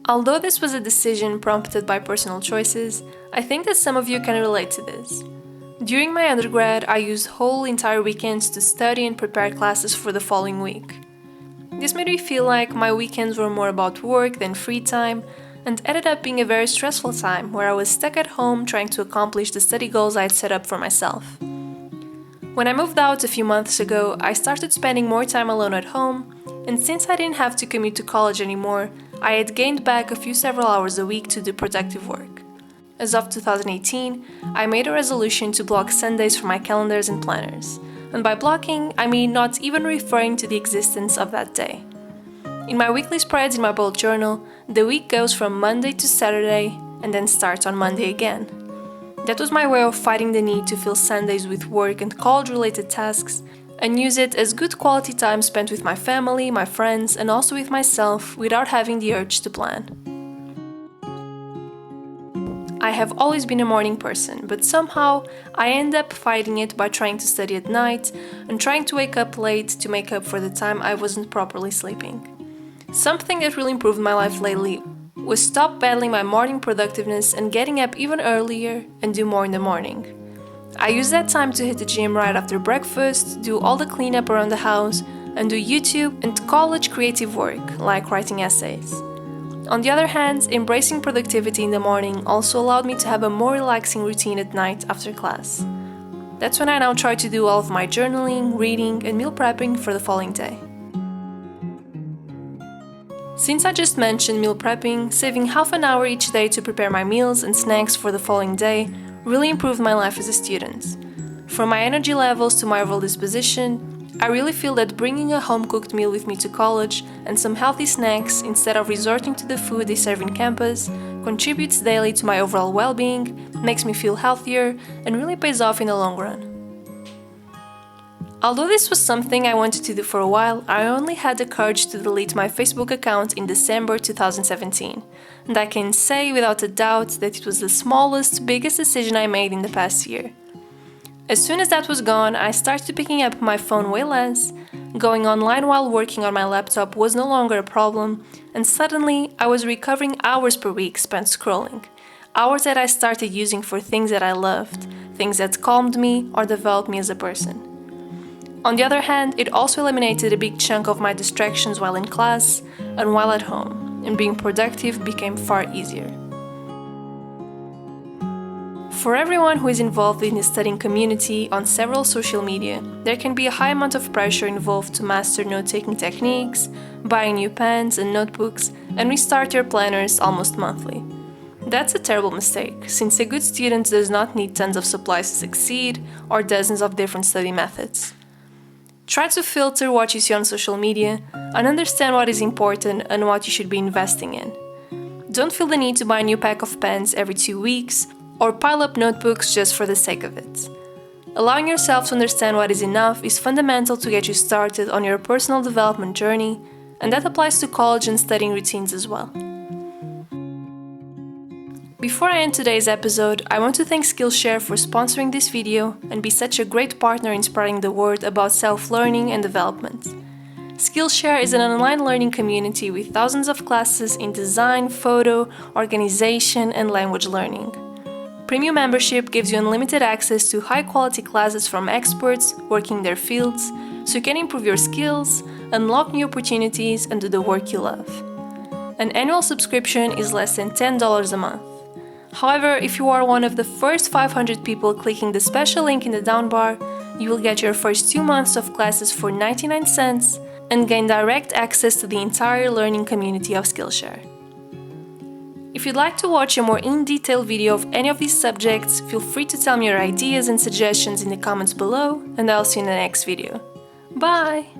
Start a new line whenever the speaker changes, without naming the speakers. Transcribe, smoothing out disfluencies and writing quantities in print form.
Although this was a decision prompted by personal choices, I think that some of you can relate to this. During my undergrad, I used whole entire weekends to study and prepare classes for the following week. This made me feel like my weekends were more about work than free time, and ended up being a very stressful time where I was stuck at home trying to accomplish the study goals I had set up for myself. When I moved out a few months ago, I started spending more time alone at home, and since I didn't have to commute to college anymore, I had gained back a few several hours a week to do productive work. As of 2018, I made a resolution to block Sundays for my calendars and planners, and by blocking, I mean not even referring to the existence of that day. In my weekly spreads in my bullet journal, the week goes from Monday to Saturday and then starts on Monday again. That was my way of fighting the need to fill Sundays with work and college-related tasks and use it as good quality time spent with my family, my friends, and also with myself without having the urge to plan. I have always been a morning person, but somehow I end up fighting it by trying to study at night and trying to wake up late to make up for the time I wasn't properly sleeping. Something that really improved my life lately was stop battling my morning productiveness and getting up even earlier and do more in the morning. I use that time to hit the gym right after breakfast, do all the cleanup around the house, and do YouTube and college creative work, like writing essays. On the other hand, embracing productivity in the morning also allowed me to have a more relaxing routine at night after class. That's when I now try to do all of my journaling, reading, and meal prepping for the following day. Since I just mentioned meal prepping, saving half an hour each day to prepare my meals and snacks for the following day really improved my life as a student. From my energy levels to my overall disposition, I really feel that bringing a home-cooked meal with me to college and some healthy snacks instead of resorting to the food they serve in campus contributes daily to my overall well-being, makes me feel healthier, and really pays off in the long run. Although this was something I wanted to do for a while, I only had the courage to delete my Facebook account in December 2017, and I can say without a doubt that it was the smallest, biggest decision I made in the past year. As soon as that was gone, I started picking up my phone way less, going online while working on my laptop was no longer a problem, and suddenly I was recovering hours per week spent scrolling, hours that I started using for things that I loved, things that calmed me or developed me as a person. On the other hand, it also eliminated a big chunk of my distractions while in class and while at home, and being productive became far easier. For everyone who is involved in the studying community on several social media, there can be a high amount of pressure involved to master note-taking techniques, buy new pens and notebooks, and restart your planners almost monthly. That's a terrible mistake, since a good student does not need tons of supplies to succeed or dozens of different study methods. Try to filter what you see on social media and understand what is important and what you should be investing in. Don't feel the need to buy a new pack of pens every 2 weeks or pile up notebooks just for the sake of it. Allowing yourself to understand what is enough is fundamental to get you started on your personal development journey, and that applies to college and studying routines as well. Before I end today's episode, I want to thank SKILLSHARE for sponsoring this video and be such a great partner in spreading the word about self-learning and development. SKILLSHARE is an online learning community with thousands of classes in design, photo, organization, and language learning. Premium membership gives you unlimited access to high-quality classes from experts working in their fields, so you can improve your skills, unlock new opportunities, and do the work you love. An annual subscription is less than $10 a month. However, if you are one of the first 500 people clicking the special link in the down bar, you will get your first 2 months of classes for 99 cents and gain direct access to the entire learning community of SKILLSHARE. If you'd like to watch a more in-detail video of any of these subjects, feel free to tell me your ideas and suggestions in the comments below, and I'll see you in the next video. Bye!